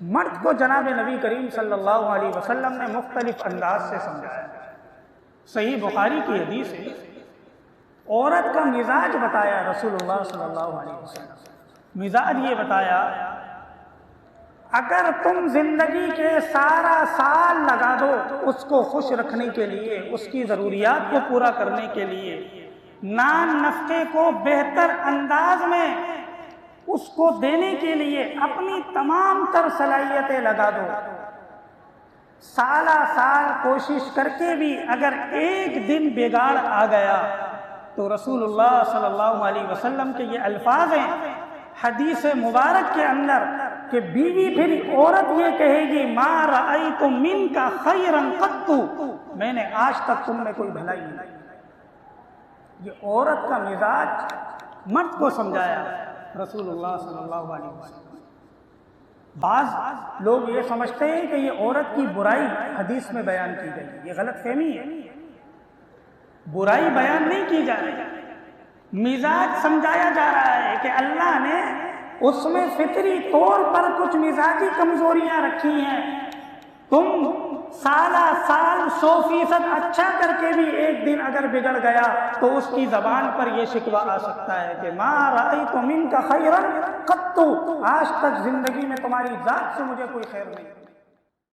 مرد کو جناب نبی کریم صلی اللہ علیہ وسلم نے مختلف انداز سے سمجھایا۔ صحیح بخاری کی حدیث ہے، عورت کا مزاج بتایا رسول اللہ صلی اللہ علیہ وسلم۔ مزاج یہ بتایا، اگر تم زندگی کے سارا سال لگا دو اس کو خوش رکھنے کے لیے، اس کی ضروریات کو پورا کرنے کے لیے، نان نفقے کو بہتر انداز میں اس کو دینے کے لیے اپنی تمام تر صلاحیتیں لگا دو، سالہ سال کوشش کر کے بھی اگر ایک دن بگاڑ آ گیا تو رسول اللہ صلی اللہ علیہ وسلم کے یہ الفاظ ہیں حدیث مبارک کے اندر کہ بیوی پھر عورت یہ کہے گی ما رأیت منک خیرا قط، میں نے آج تک تم میں کوئی بھلائی نہیں۔ یہ عورت کا مزاج مرد کو سمجھایا رسول اللہ صلی اللہ علیہ وسلم۔ بعض لوگ یہ سمجھتے ہیں کہ یہ عورت کی برائی حدیث میں بیان کی گئی، یہ غلط فہمی ہے۔ برائی بیان نہیں کی جا رہی، مزاج سمجھایا جا رہا ہے کہ اللہ نے اس میں فطری طور پر کچھ مزاجی کمزوریاں رکھی ہیں، تم سالہ سال 100% اچھا کر کے بھی ایک دن اگر بگڑ گیا تو اس کی زبان پر یہ شکوہ آ سکتا ہے کہ ما رأیت منک خیرا قط، آج تک زندگی میں تمہاری ذات سے مجھے کوئی خیر نہیں۔